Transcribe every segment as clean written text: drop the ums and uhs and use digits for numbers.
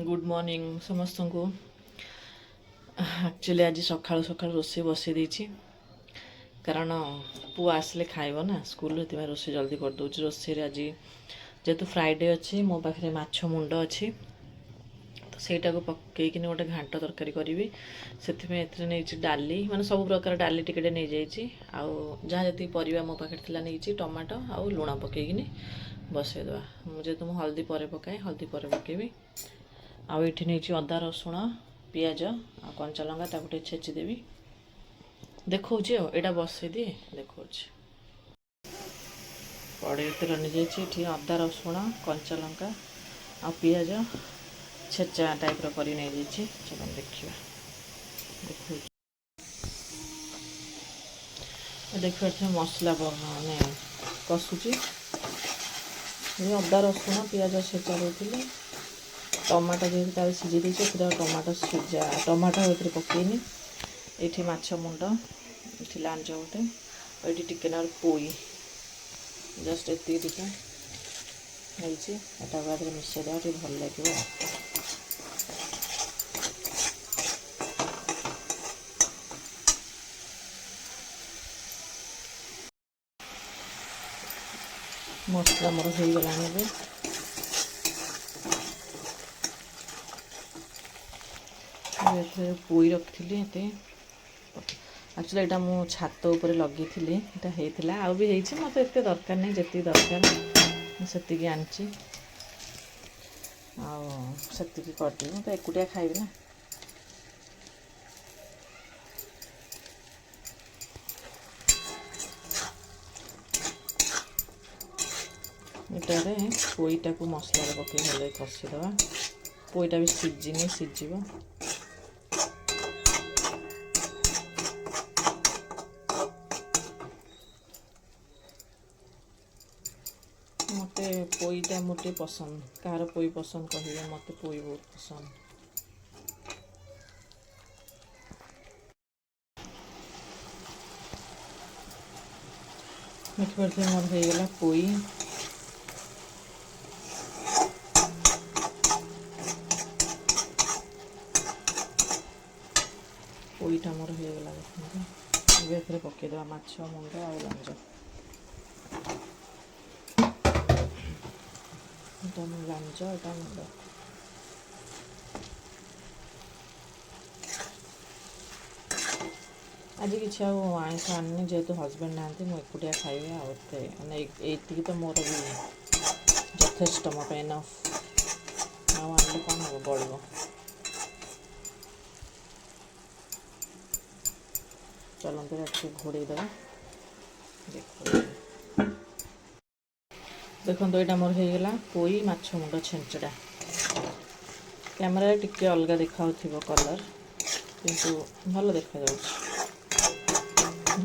Good morning समस्त को। Actually आज सकाल सकाल रोसे बसई देछि कारण पु आसले खाइब ना स्कूल रोसे जल्दी कर दूची। रोसे आज जेहेतु फ्राइडे अच्छी मो पाखे माछ मुंड अच्छी तो सहीटा को पकईकिन गोटे घांट तरकारी करी से डाली माने सब प्रकार डाली टिके नहीं जाइए आउ जहाँ जी परिवा मो पाखे थिला नहीं टमाटो आउ लुण पकईकिन बसईदेवा। जेहेतु मुझे हल्दी पर पकाए हल्दी पर पकेबी आउ ये नहीं अदा रसुण पियाज आ कंचा लंका ताकू छेचिदेवी देखा यहाँ बसई दिए देखा कड़े तेल नहीं जाइए अदा रसुण कंचा लंका आ पियाज छेचा टाइप कर नहीं जाइए। चलो देखा देखिए मसला माने कषुची अदा रसुण पियाज छेचा देती टमाटो जेहतु तार सीझी देती टमाटो सीझा टमाटो ये पकईनी ये माछ मुंड ये लांच गोटे ये टिके ना पोई जस्ट ये बाद मिसई देवा भल लगे। मसला मोर हो गला पोई रखी एक्चुअली यहाँ मु छात उपर लगे यहाँ आउ भी मत एत दरकार नहीं जी दरकार से आनी आती करदेवी मैं तो एकुटिया खाइबी ना। इटारे पोईटा को मसला पकई भले कषिदेवा पोईटा भी सीझिनी सीझ मत पोईटा मोटे पसंद कहार पोई पसंद कहे मत पोई बहुत पसंद। देखिए मोर होगला पोई पोईटा मोर होगला देखते पकईदेवा माछ मुंड आ लांज लांज एटा मुंड आज कि आईष आनी जेहेतु हजबैंड ना मुझे खाइबी आते तो मोर भी यथेष्ट मोप इनफ आने कौन हम बढ़। चलते घोड़े देवा देखो यहाँ मोर होगला पोई माछ मुंड छेंचड़ा कैमेरा टिके अलग देखा कलर किंतु भल देखा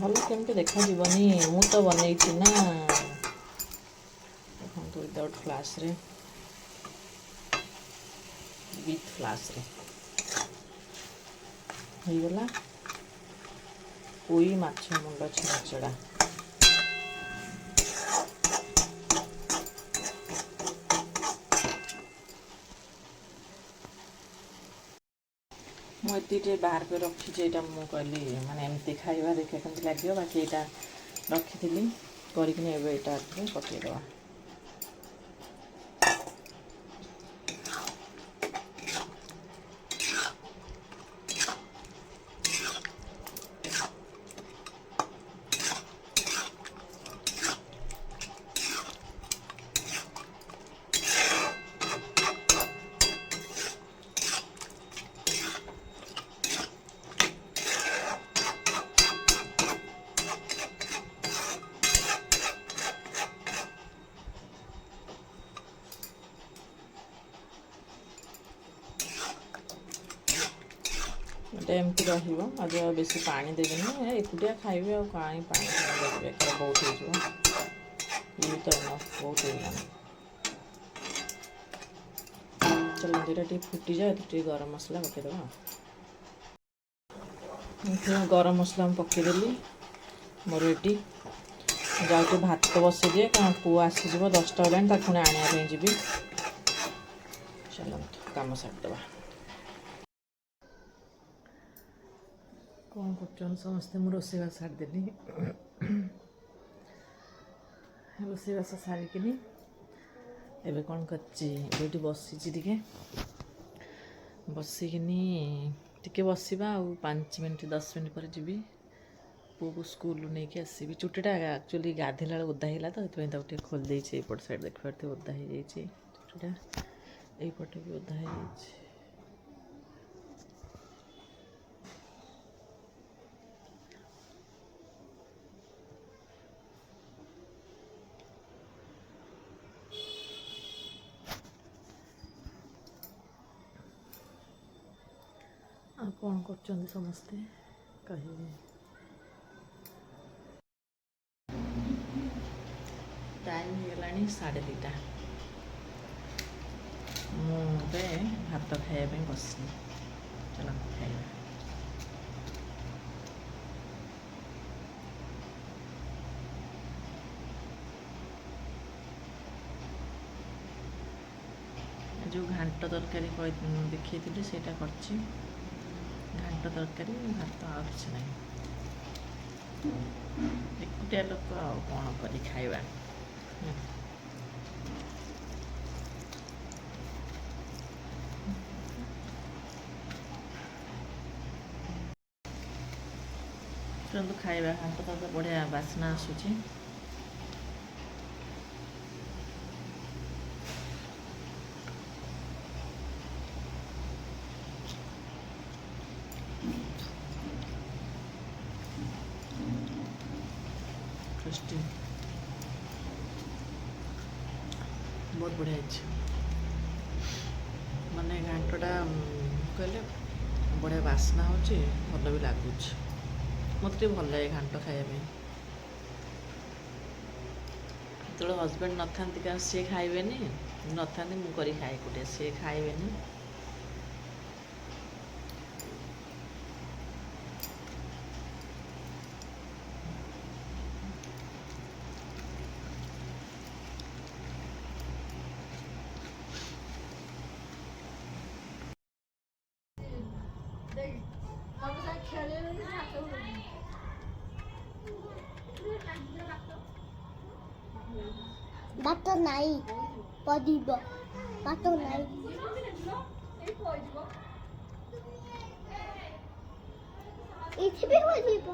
भल केमती देखा जीवनी मु तो बनई ना देखो विदाउट फ्लाश रे विथ फ्लाश रे होगला पोई माछ मुंड छेंचड़ा। मुझे बाहर कर रखी मुझे कहली माने एमती खाइबा देखा केमती लगे बाकी यहाँ रखी करके पकईदेवा। एमती आज बेस पानी देवी एकुटिया खाइबी आ कहीं पानी देवी बहुत ये तो बहुत चलो ये फुटी जाए गरम मसला पकईदेवा। गरम मसला पकईदेली मोर रेडी जाऊँ भात बसई दिए कारण पुआ आसीज 10टा पुणी आने जी चलते काम सारिदेवा कौन कर समस्ते मु रोषेईबास सारिदेली रोषेईबास सारिकिनी एबे कौन कर बसी टे बसिकिनी टिके बसवा आ 5 मिनट 10 मिनट पर जी पु को स्कूल नहीं कि आसबि चुटीटा एक्चुअली गाधेला ओदा है तो ये खोल देपट साइड देख पारे ओदा हो जाए चुटीटा यपटे भी ओदा हो जाए आ कौन कर समस्ते कहे टाइम हो गला 2:30 मुझे भात खाया बस चलो खाइबा जो घांट तरकारी देखी से घांट तरकारी भात आ कि ना एकुटिया लोक कौन कर खाइबा खाइबा घांट तरकारी बढ़िया बास्ना आसूची टेस्टी बहुत बढ़िया माने घांटा कहले बढ़िया बास्ना हो भल भी लगुच मत भल लगे घांट खाइबा जो हजबैंड न था सी खाइबे न था मुझे खाए कुटे सी खाइबे भात नाई पदिब भात नाई इथे भी पदिब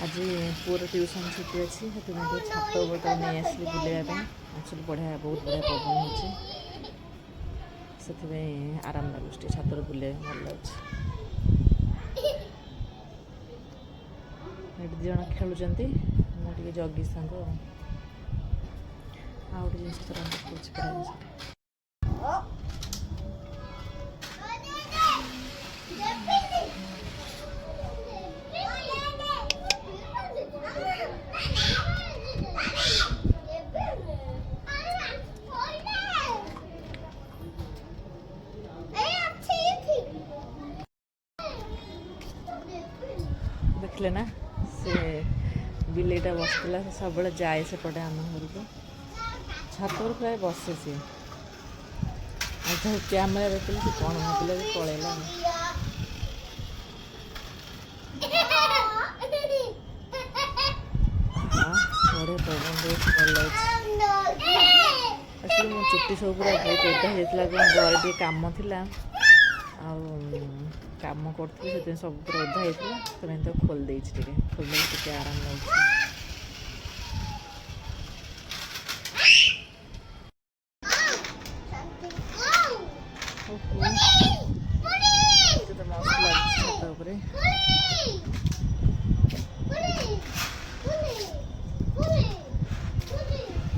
आज पुअर ट्यूशन छुट्टी अच्छी से छात ऊपर नहीं आसली बुलाइबा एक्चुअली बढ़िया बहुत बढ़िया पवन हो आराम लगुच छात बुले भल लगे दी जन खेलुंट मुझे जगी सांग आ गए जिन देखिले ना से बिलेटा बसला सब जाए सेपटे आम घर को छात पर प्राय बसे सी कैमेरा देखिले से कौन भाविले पलैला हाँ बड़े पवन बहुत भल लगे एक्चुअली मो चुट्टी सब पूरा बहुत ओदा होता घर टे कम था कम करी से सब पूरा ओदा होता तो खोल देती खोलदे आराम लगे तो मस्त लगे छात उपरे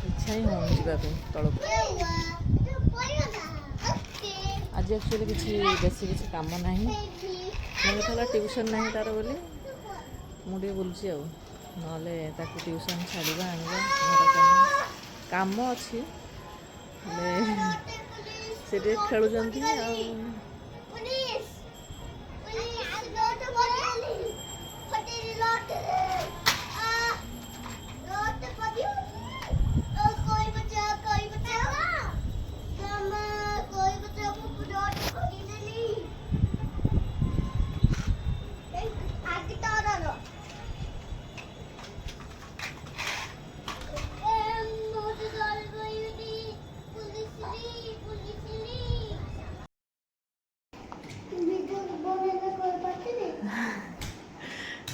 इच्छा ही हो जावाई तल आज एक्चुअली किसी बेसी किसी काम ना मैं ट्यूशन ना तार बोली मुझे बुलूची ना ट्यूशन छाड़ा आना घर कम अच्छी से खेलुंट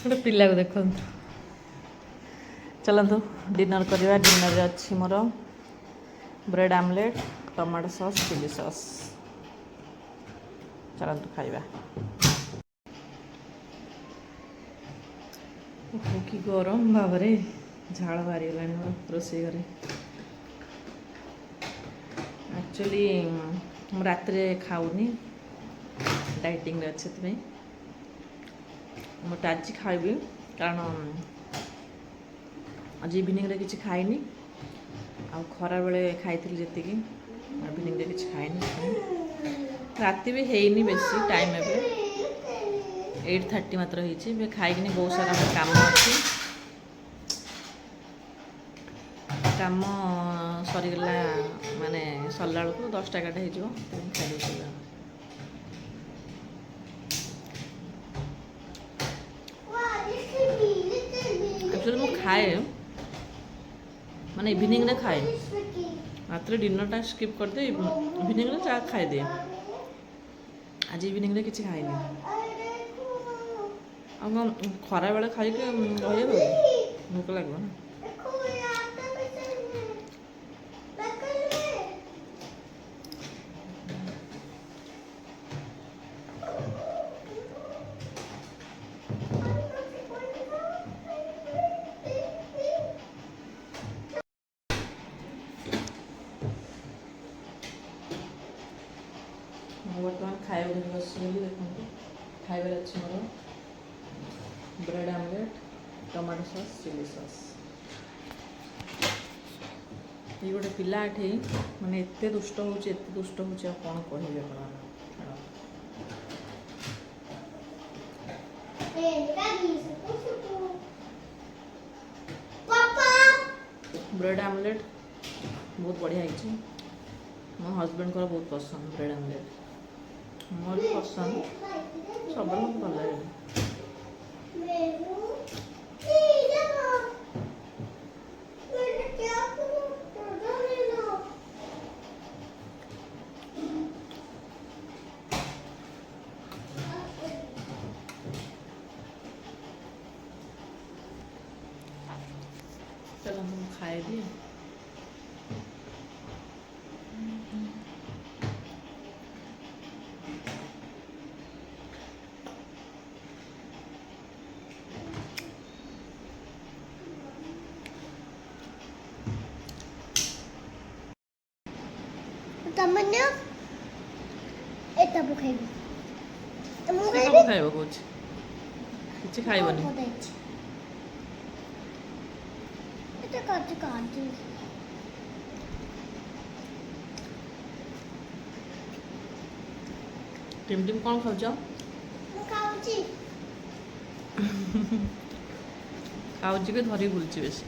गोटे पिला को देख चलतु डिनर करवा डिनर अच्छी मोर bread omelette tomato sauce chilli sauce चलतु खाइबा कि गरम भाव झाड़ बाहरी गला रोसे घर एक्चुअली रात खाऊनी डाइटिंग अच्छे मोटे आज खाइबी कारण आज इवनिंग रे किसी खाइनी आ खरा बेले खाई जी इवनिंग रे किसी खाइनी राति भी हैनी बेसी टाइम एवं 8:30 मात्र होती खाइकिनी बहुत सारा काम अच्छी काम सरीगला माने सरला बेलू 10टा 11टा हो खाई एक्चुअली मैं खाए माने इवनिंग रे खाए रात डिनर स्किप कर दे इवनिंग रे चा खाई दे आज इवनिंग रे किसी खाइनी खरा बेले खाई भोक लगे ना बर्तमान खाइबा बस देखते खाइबार अच्छे मोर bread omelette tomato sauce chilli sauce ये गोटे पिला एठी माने एते दुष्ट होउचे कौन कहबे ब्रेड आमलेट बहुत बढ़िया है मो हस्बैंड को बहुत पसंद ब्रेड आमलेट मोर भी पसंद सब मत भल लगे चलो हम खाए दिए तमन्ना एटा बुखाइबी सब खाइब कुछ किसी खाइबनी एटा काट टिम टिम कौन खाऊ खाऊची ଖାଉଛି ବି ଧରି ବୁଲୁଛି ବେଶୀ।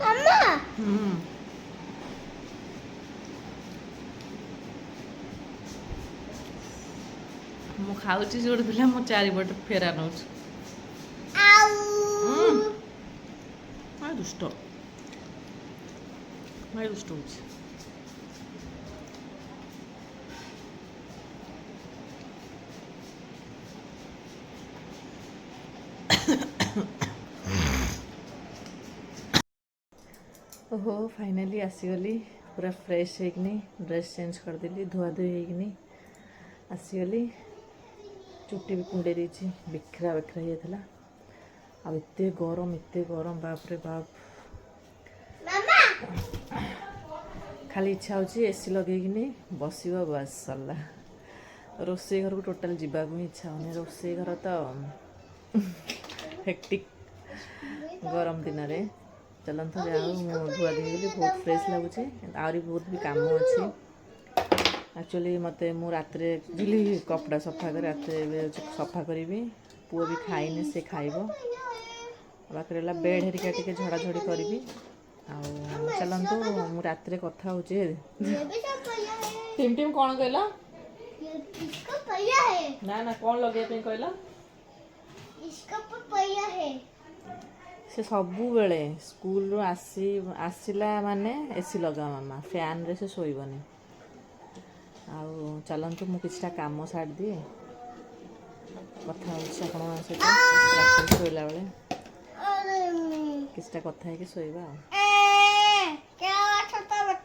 ମାମା ମୁଁ ଖାଉଛି ସେ ଗୋଟେ ପିଲା ମୋ ଚାରିପଟେ ଫେରା ନଉଛି। ଭାଇ ଦୁଷ୍ଟ, ଭାଇ ଦୁଷ୍ଟ ହଉଛି। ओहो फाइनाली आसीगली पूरा फ्रेश होइकनी ड्रेस चेंज करदेली धुआ धुई होइकनी आसीगली। चुट्टी भी कुंडे देछि बिखरा बिखरा होइଥିଲା। आ एते गरम बाप रे बाप। खाली इच्छा होची एसी लगेइकनी बसिबा बस सरला। रोषेई घर को टोटल जीवाक इच्छा होनी। रोषेई घर तो हेक्टिक गरम दिन रे चलते जाओ धुआ धुई बहुत फ्रेश लगुच। आहरी बहुत भी काम अच्छी एक्चुअली मत मु रात बुझी कपड़ा सफा कर रात सफा करी। पुओ भी खाइने से खाइब बाकी रहा बेड हेरिका टे झड़ाझड़ी करी। चलतु मु रात कथा हो टीम टीम कौन कहला ना ना कौन लगे कहला से सबु बेले स्कूल रू आसिला माने एसी लगा मामा फैन रे से शोइबनी। आउ चलतु मु किछटा काम सार दिए कथा होइछ आपण सहित रात शोइला बेले किछटा कथा है कि शोइबा।